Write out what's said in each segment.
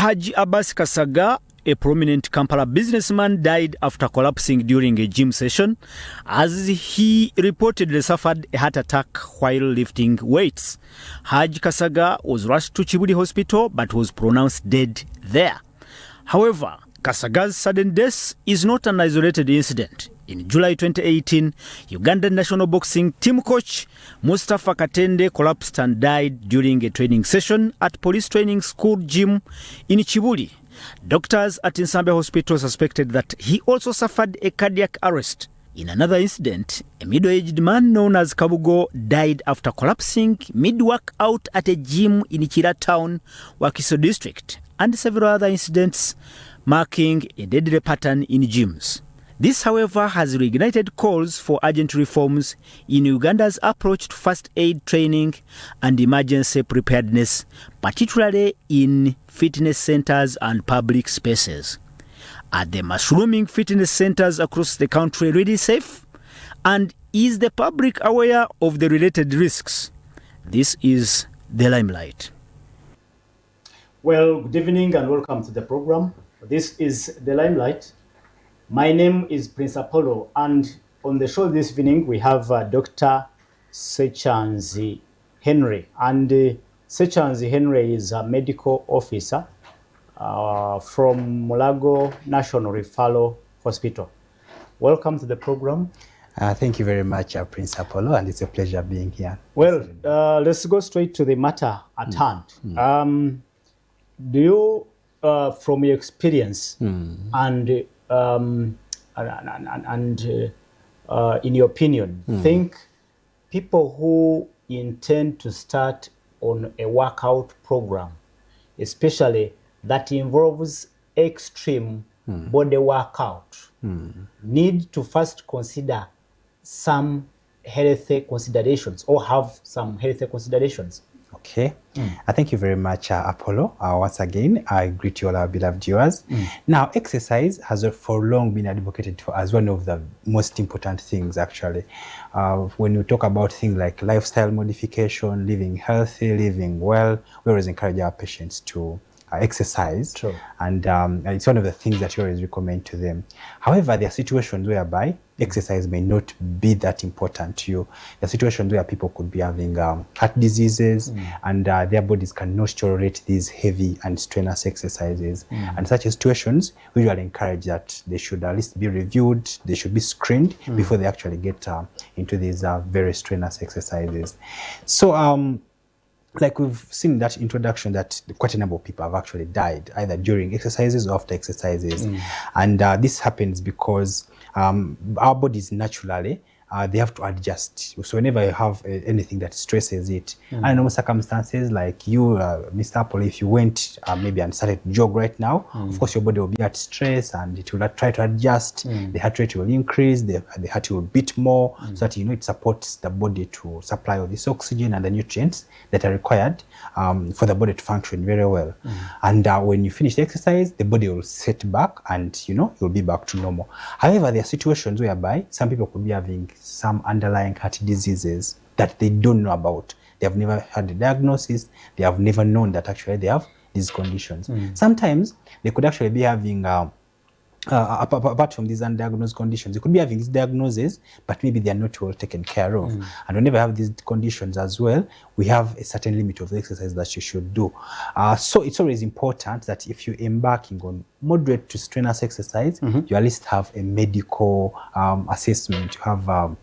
Haji Abbas Kasaga, a prominent Kampala businessman, died after collapsing during a gym session as he reportedly suffered a heart attack while lifting weights. Haji Kasaga was rushed to Chibuli Hospital but was pronounced dead there. However, Kasaga's sudden death is not an isolated incident. In July 2018, Ugandan national boxing team coach Mustafa Katende collapsed and died during a training session at police training school gym in Chibuli. Doctors at Nsambe Hospital suspected that he also suffered a cardiac arrest. In another incident, a middle-aged man known as Kabugo died after collapsing mid-workout at a gym in Chira town, Wakiso district, and several other incidents marking a deadly pattern in gyms. This, however, has reignited calls for urgent reforms in Uganda's approach to first aid training and emergency preparedness, particularly in fitness centers and public spaces. Are the mushrooming fitness centers across the country really safe? And is the public aware of the related risks? This is The Limelight. Well, good evening and welcome to the program. This is The Limelight. My name is Prince Apollo, and on the show this evening we have Dr. Sechanzi Henry. And Sechanzi Henry is a medical officer from Mulago National Referral Hospital. Welcome to the program. Thank you very much, Prince Apollo, and it's a pleasure being here. Well, let's go straight to the matter at hand. Do you, from your experience and in your opinion, think people who intend to start on a workout program, especially that involves extreme body workout, need to first consider some healthy considerations or have some healthy considerations? Okay. Thank you very much, Apollo. Once again, I greet you all, our beloved viewers. Now, exercise has for long been advocated for as one of the most important things, actually. When you talk about things like lifestyle modification, living healthy, living well, we always encourage our patients to exercise. True. And it's one of the things that you always recommend to them. However, there are situations whereby exercise may not be that important to you. There are situations where people could be having heart diseases and their bodies cannot tolerate these heavy and strenuous exercises. And such situations, we usually encourage that they should at least be reviewed, they should be screened before they actually get into these very strenuous exercises. So, like we've seen in that introduction that quite a number of people have actually died either during exercises or after exercises. And this happens because our bodies naturally, they have to adjust. So whenever you have anything that stresses it, and in normal circumstances like you, Mr. Apple, if you went maybe and started to jog right now, of course your body will be at stress and it will try to adjust. The heart rate will increase, the heart will beat more, so that it supports the body to supply all this oxygen and the nutrients that are required for the body to function very well. And when you finish the exercise, the body will set back and you'll be back to normal. However, there are situations whereby some people could be having some underlying heart diseases that they don't know about. They have never had a diagnosis. They have never known that actually they have these conditions. Sometimes they could actually be having, apart from these undiagnosed conditions, they could be having these diagnoses, but maybe they are not well taken care of. And whenever you have these conditions as well, we have a certain limit of the exercise that you should do. So it's always important that if you're embarking on moderate to strenuous exercise, you at least have a medical assessment. You have,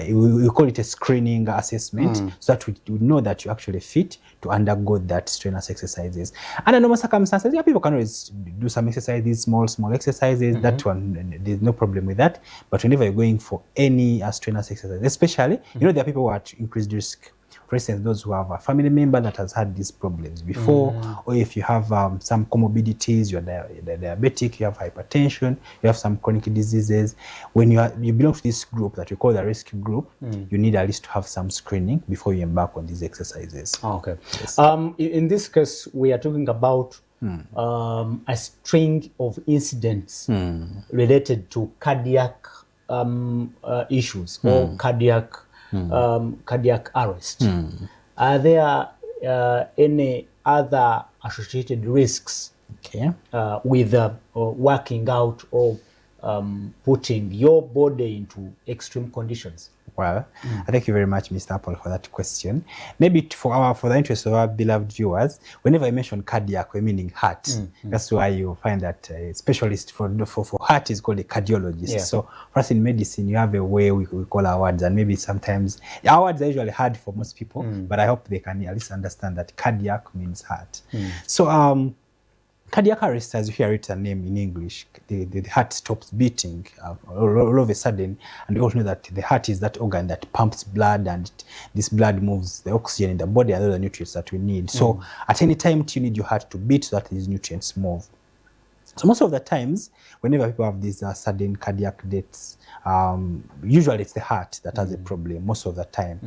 we call it a screening assessment, so that we know that you're actually fit to undergo that strenuous exercises. And in normal circumstances, people can always do some exercises, small exercises. That one, there's no problem with that. But whenever you're going for any strenuous exercise, especially, there are people who are at increased risk. For instance, those who have a family member that has had these problems before, or if you have some comorbidities, you're diabetic, you have hypertension, you have some chronic diseases. When you belong to this group that we call the risk group, you need at least to have some screening before you embark on these exercises. Okay. Yes. In this case, we are talking about a string of incidents related to cardiac issues or cardiac arrest. Are there any other associated risks Okay. with working out or putting your body into extreme conditions? Well, I thank you very much, Mr. Apple, for that question. Maybe for the interest of our beloved viewers, whenever I mention cardiac, we're meaning heart. That's why you find that a specialist for heart is called a cardiologist. Yeah. So for us in medicine, you have a way we call our words, and maybe sometimes our words are usually hard for most people, but I hope they can at least understand that cardiac means heart. So cardiac arrest, as you hear it's a name in English, the heart stops beating all of a sudden, and we all know that the heart is that organ that pumps blood, and this blood moves the oxygen in the body and other nutrients that we need. So at any time you need your heart to beat so that these nutrients move. So most of the times, whenever people have these sudden cardiac deaths, usually it's the heart that has a problem most of the time.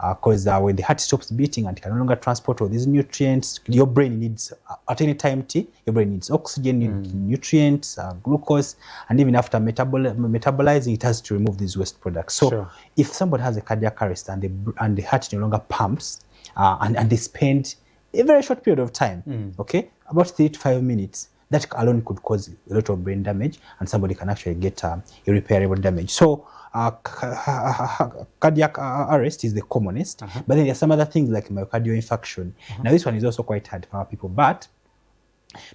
Because when the heart stops beating and can no longer transport all these nutrients, your brain needs, at any time your brain needs oxygen, needs nutrients, glucose, and even after metabolizing, it has to remove these waste products. So if somebody has a cardiac arrest and the heart no longer pumps, and they spend a very short period of time, okay, about 3 to 5 minutes, that alone could cause a lot of brain damage, and somebody can actually get irreparable damage. So cardiac arrest is the commonest, but then there are some other things like myocardial infarction. Now this one is also quite hard for our people, but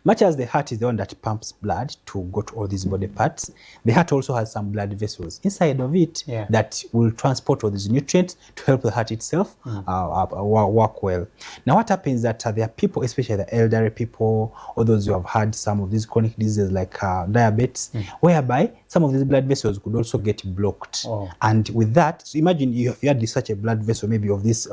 much as the heart is the one that pumps blood to go to all these body parts, the heart also has some blood vessels inside of it that will transport all these nutrients to help the heart itself work well. Now what happens is that there are people, especially the elderly people, or those who have had some of these chronic diseases like diabetes, whereby some of these blood vessels could also get blocked. And with that, so imagine you had such a blood vessel, maybe of this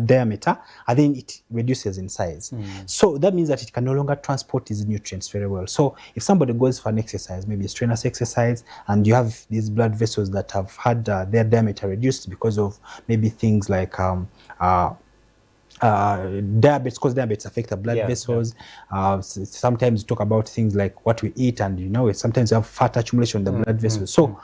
diameter, and then it reduces in size. So that means that it can no longer transport these nutrients very well. So if somebody goes for an exercise, maybe a strenuous exercise, and you have these blood vessels that have had their diameter reduced because of maybe things like diabetes, because diabetes affect the blood vessels. Sometimes we talk about things like what we eat, and sometimes you have fat accumulation in the blood vessels. So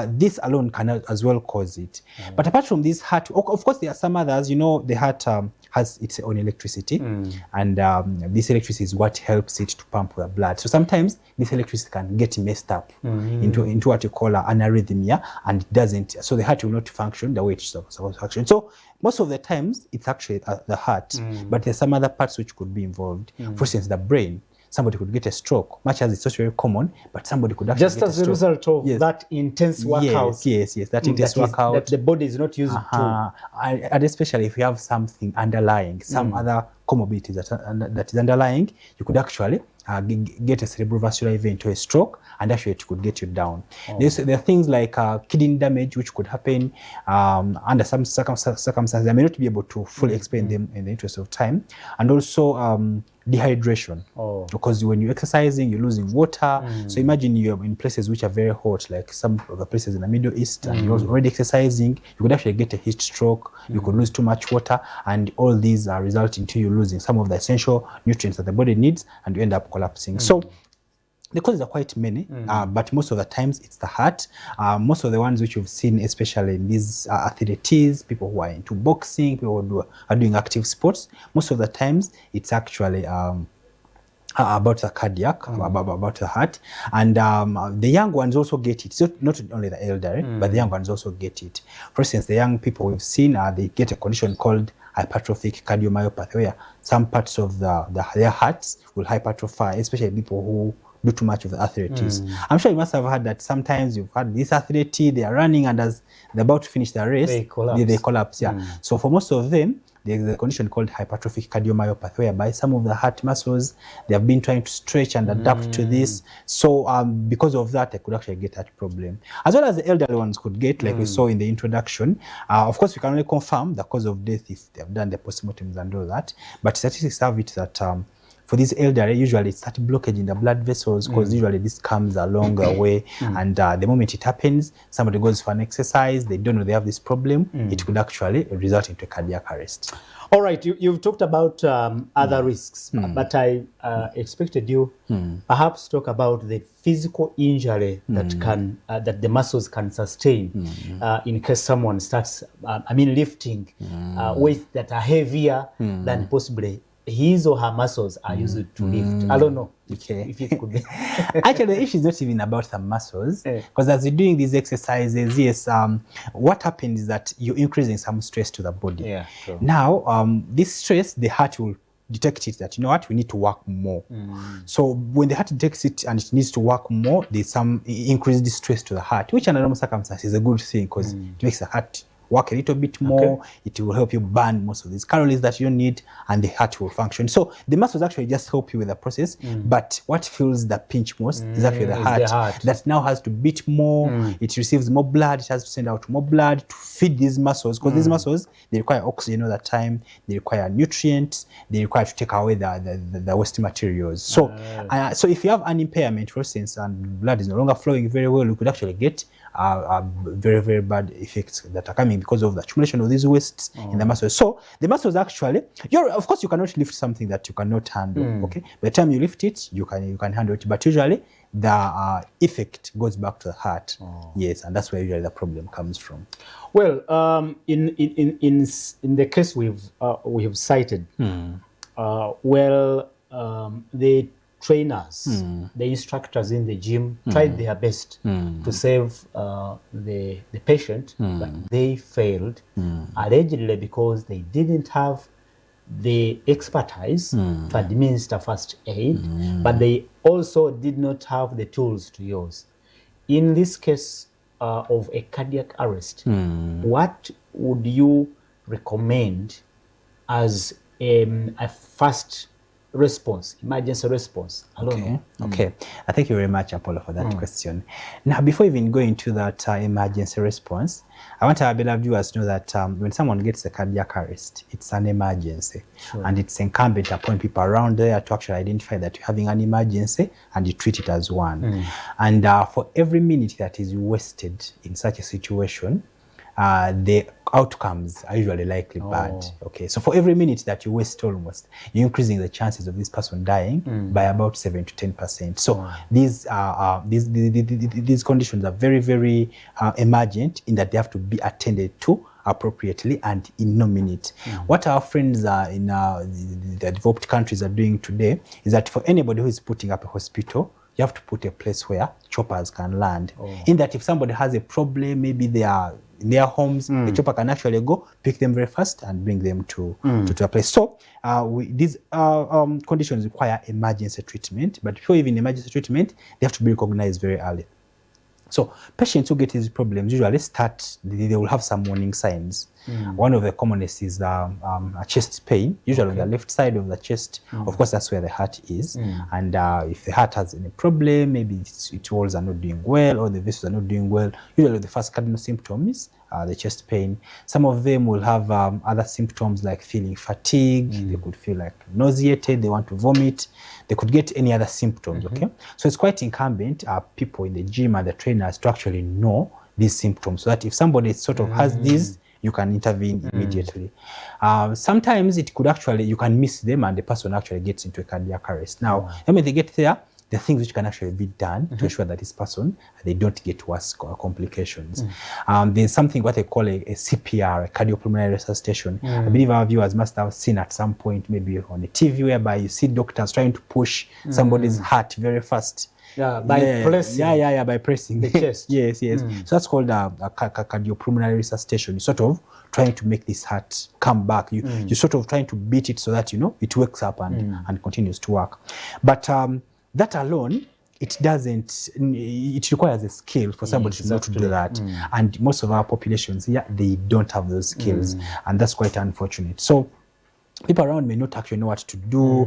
this alone can as well cause it. But apart from this heart, of course there are some others. The heart has its own electricity, and this electricity is what helps it to pump the blood. So sometimes this electricity can get messed up into what you call an arrhythmia, and it doesn't. So the heart will not function the way it's supposed to function. So most of the times it's actually the heart, but there's some other parts which could be involved. For instance, the brain. Somebody could get a stroke, much as it's not very common, but somebody could actually just as a result of that intense workout. Yes, that intense workout that the body is not used to. And especially if you have something underlying, some other comorbidities that is underlying, you could actually get a cerebrovascular event or a stroke, and actually it could get you down. There are things like kidney damage which could happen under some circumstances. I may not be able to fully explain them in the interest of time. And also dehydration, because when you're exercising, you're losing water. So imagine you're in places which are very hot, like some of the places in the Middle East, and you're already exercising, you could actually get a heat stroke, you could lose too much water, and all these are resulting to you losing some of the essential nutrients that the body needs, and you end up collapsing. So the causes are quite many, but most of the times it's the heart. Most of the ones which you've seen, especially in these athletes, people who are into boxing, people who are doing active sports, most of the times it's actually about the cardiac, about the heart. And the young ones also get it. So not only the elderly, but the young ones also get it. For instance, the young people we've seen, they get a condition called hypertrophic cardiomyopathy, where some parts of their hearts will hypertrophy, especially people who do too much of the athletics. I'm sure you must have heard that sometimes you've had this athlete, they are running, and as they're about to finish their race, they collapse. So for most of them, there's a condition called hypertrophic cardiomyopathy, whereby some of the heart muscles, they have been trying to stretch and adapt to this. So because of that, they could actually get that problem. As well as the elderly ones could get, like we saw in the introduction. Of course, we can only confirm the cause of death if they have done the postmortems and all that. But statistics have it that for these elderly, usually it's that blockage in the blood vessels, because usually this comes a longer way, and the moment it happens, somebody goes for an exercise, they don't know they have this problem, it could actually result into a cardiac arrest. All right, you've talked about other risks, but I expected you perhaps talk about the physical injury that that the muscles can sustain in case someone starts, lifting weights that are heavier than possibly his or her muscles are used to lift. I don't know if it could be. Actually, the issue is not even about the muscles, because as you're doing these exercises, yes, what happens is that you're increasing some stress to the body. Yeah, true. Now, this stress, the heart will detect it that, you know what, we need to work more. So when the heart detects it and it needs to work more, there's some increased stress to the heart, which under normal circumstances is a good thing, because it makes the heart work a little bit more. It will help you burn most of these calories that you need, and the heart will function. So the muscles actually just help you with the process, but what feels the pinch most is actually the heart that now has to beat more. It receives more blood, it has to send out more blood to feed these muscles, because these muscles, they require oxygen all the time, they require nutrients, they require to take away the waste materials. So so if you have an impairment, for instance, and blood is no longer flowing very well, you could actually get very, very bad effects that are coming because of the accumulation of these wastes in the muscles. So the muscles actually, of course, you cannot lift something that you cannot handle. Okay, by the time you lift it, you can handle it, but usually the effect goes back to the heart. Yes, and that's where usually the problem comes from. Well, in the case we have cited, the trainers, the instructors in the gym tried their best to save the patient, but they failed, allegedly because they didn't have the expertise to administer first aid, but they also did not have the tools to use. In this case of a cardiac arrest, what would you recommend as a first response, emergency response? Okay. Thank you very much, Apollo, for that question. Now, before even going into that emergency response, I want our beloved viewers to know that when someone gets a cardiac arrest, it's an emergency. And it's incumbent upon people around there to actually identify that you're having an emergency and you treat it as one. And for every minute that is wasted in such a situation, the outcomes are usually likely bad. Okay, so for every minute that you waste, almost, you're increasing the chances of this person dying by about 7 to 10%. So these conditions are very, very emergent, in that they have to be attended to appropriately and in no minute. What our friends in the developed countries are doing today is that for anybody who is putting up a hospital, you have to put a place where choppers can land. In that if somebody has a problem, maybe they are in their homes, the chopper can actually go pick them very fast and bring them to a place. So these conditions require emergency treatment, but before even emergency treatment, they have to be recognized very early. So patients who get these problems usually they will have some warning signs. One of the commonest is a chest pain, usually on the left side of the chest. Of course, that's where the heart is. And if the heart has any problem, maybe its walls are not doing well, or the vessels are not doing well, usually the first cardinal symptom is the chest pain. Some of them will have other symptoms like feeling fatigue. They could feel like nauseated, they want to vomit. They could get any other symptoms, okay? So it's quite incumbent people in the gym and the trainers to actually know these symptoms, so that if somebody sort of has these, you can intervene immediately. Sometimes it could actually, you can miss them and the person actually gets into a cardiac arrest. Now, when they get there, the things which can actually be done to ensure that this person, they don't get worse complications. There's something what they call a CPR, a cardiopulmonary resuscitation. I believe our viewers must have seen at some point, maybe on the TV, whereby you see doctors trying to push somebody's heart very fast. By pressing. By pressing the chest. Yes. So that's called a cardiopulmonary resuscitation. You're sort of trying to make this heart come back. You're sort of trying to beat it so that, it wakes up and continues to work. But that alone, it requires a skill for somebody to know to do that. And most of our populations here, they don't have those skills. And that's quite unfortunate. So people around may not actually know what to do.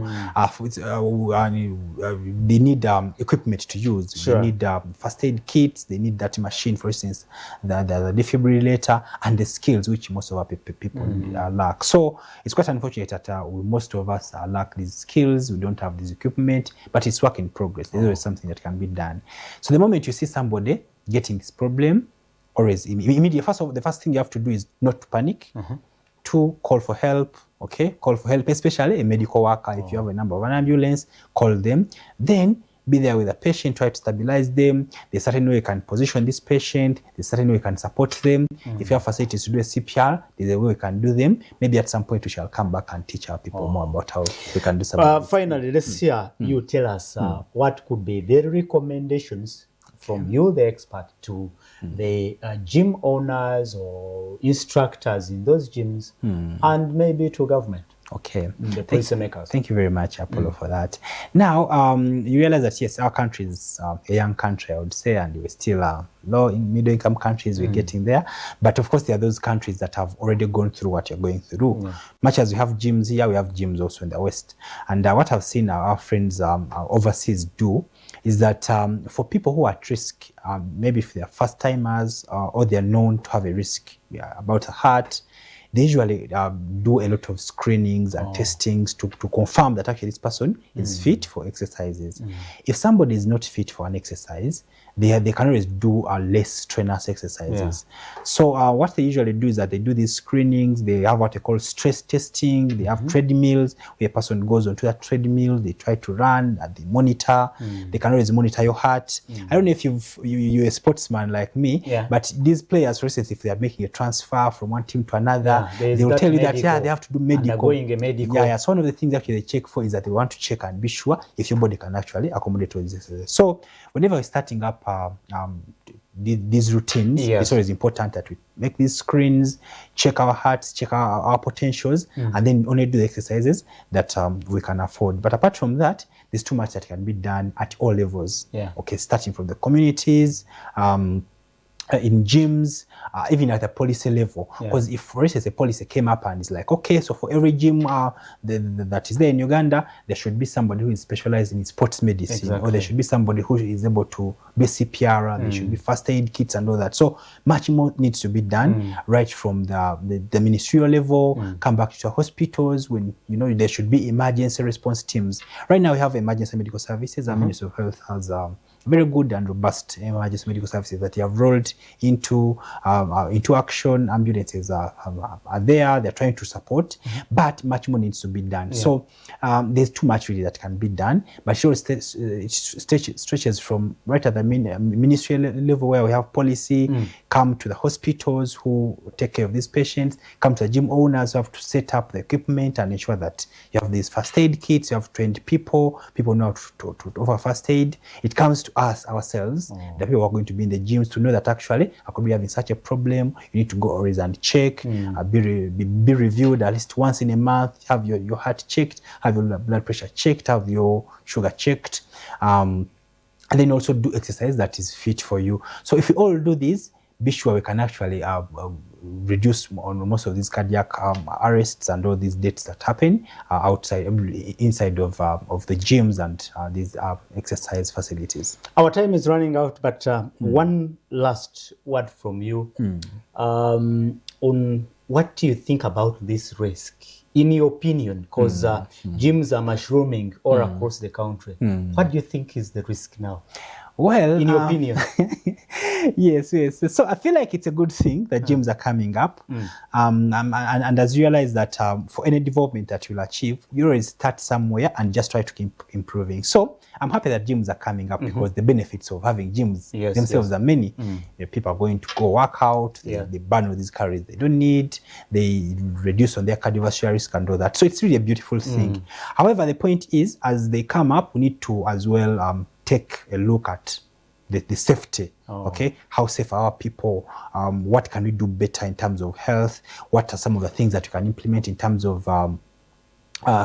They need equipment to use. They need first aid kits. They need that machine, for instance, the defibrillator, and the skills which most of our people lack. So it's quite unfortunate that most of us lack these skills. We don't have this equipment, but it's work in progress. There's always something that can be done. So the moment you see somebody getting this problem, always immediately, the first thing you have to do is not to panic. 2, call for help. Okay, call for help, especially a medical worker. If you have a number of an ambulance, call them. Then be there with the patient, try to stabilize them. There's a certain way you can position this patient. There's a certain way you can support them. If you have facilities to do a CPR, there's a way we can do them. Maybe at some point we shall come back and teach our people more about how we can do something. Finally, let's hear you tell us what could be the recommendations from you, the expert, to the gym owners or instructors in those gyms, and maybe to government. Okay. The policymakers. Thank you very much, Apollo, for that. Now, you realize that, yes, our country is a young country, I would say, and we're still middle-income countries, we're getting there. But, of course, there are those countries that have already gone through what you're going through. Much as we have gyms here, we have gyms also in the West. And what I've seen our friends overseas do is that for people who are at risk, maybe if they're first-timers or they're known to have a risk about the heart, they usually do a lot of screenings and testings to confirm that actually this person is fit for exercises. If somebody is not fit for an exercise, they can always do less strenuous exercises. So what they usually do is that they do these screenings. They have what they call stress testing. They have treadmills where a person goes onto that treadmill. They try to run, they monitor. They can always monitor your heart. I don't know if you're a sportsman like me, but these players, for instance, if they are making a transfer from one team to another, they will tell you that they have to do medical. Undergoing a medical. So one of the things actually they check for is that they want to check and be sure if your body can actually accommodate all these exercises. So whenever we're starting up these routines, it's always important that we make these screens, check our hearts, check our potentials, and then only do the exercises that we can afford. But apart from that, there's too much that can be done at all levels. Okay, starting from the communities, in gyms, even at the policy level. Because if, for instance, a policy came up and is like, okay, so for every gym that is there in Uganda, there should be somebody who is specialized in sports medicine, or there should be somebody who is able to be CPR, there should be first aid kits and all that. So much more needs to be done right from the ministerial level, come back to hospitals when, there should be emergency response teams. Right now we have emergency medical services. Our Ministry of Health has very good and robust emergency medical services that you have rolled into action. Ambulances are there, they're trying to support, but much more needs to be done. So there's too much really that can be done, but it stretches from right at the ministry level where we have policy, come to the hospitals who take care of these patients, come to the gym owners who have to set up the equipment and ensure that you have these first aid kits, you have trained people know how to offer first aid. It comes to us ourselves, the people who are going to be in the gyms, to know that actually I could be having such a problem. You need to go always and check, be reviewed at least once in a month, have your heart checked, have your blood pressure checked, have your sugar checked, and then also do exercise that is fit for you. So if we all do this, be sure we can actually reduce on most of these cardiac arrests and all these deaths that happen inside of the gyms and these exercise facilities. Our time is running out, but one last word from you on what do you think about this risk, in your opinion, because gyms are mushrooming all across the country. What do you think is the risk now? Well, in your opinion. Yes. So I feel like it's a good thing that gyms are coming up. And as you realize that for any development that you'll achieve, you always start somewhere and just try to keep improving. So I'm happy that gyms are coming up because the benefits of having gyms themselves are many. People are going to go work out, they burn all these calories they don't need, they reduce on their cardiovascular risk and all that. So it's really a beautiful thing. However, the point is, as they come up, we need to as well take a look at the safety. Okay, how safe are our people? What can we do better in terms of health? What are some of the things that we can implement in terms of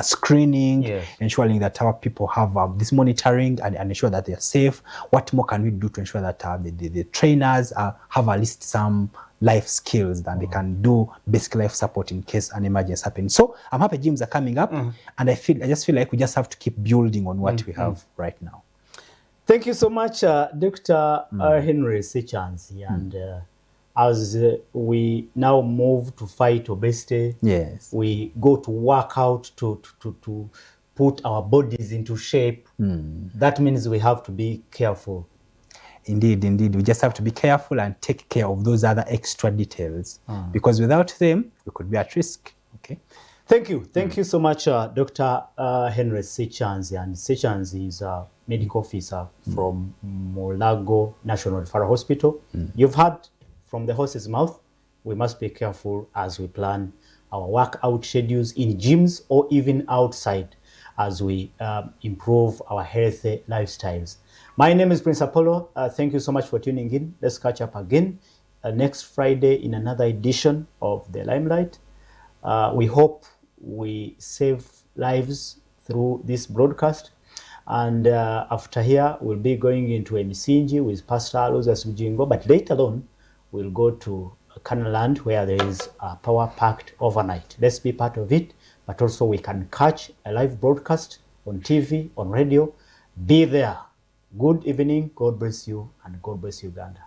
screening, ensuring that our people have this monitoring and ensure that they are safe? What more can we do to ensure that the trainers have at least some life skills that they can do basic life support in case an emergency happens? So I'm happy gyms are coming up, and I just feel like we just have to keep building on what we have right now. Thank you so much, Dr. Henry Sechansi. And as we now move to fight obesity, we go to work out to put our bodies into shape. That means we have to be careful. Indeed. We just have to be careful and take care of those other extra details, because without them, we could be at risk. Okay. Thank you. Thank you so much, Dr. Henry Sechanzi. And Sechanzi is a medical officer from Mulago National Referral Hospital. You've heard from the horse's mouth, we must be careful as we plan our workout schedules in gyms or even outside as we improve our healthy lifestyles. My name is Prince Apollo. Thank you so much for tuning in. Let's catch up again next Friday in another edition of The Limelight. We hope we save lives through this broadcast. And after here, we'll be going into Emisinji with Pastor Aloza Sujingo. But later on, we'll go to Canaland where there is a power-packed overnight. Let's be part of it. But also we can catch a live broadcast on TV, on radio. Be there. Good evening. God bless you. And God bless Uganda.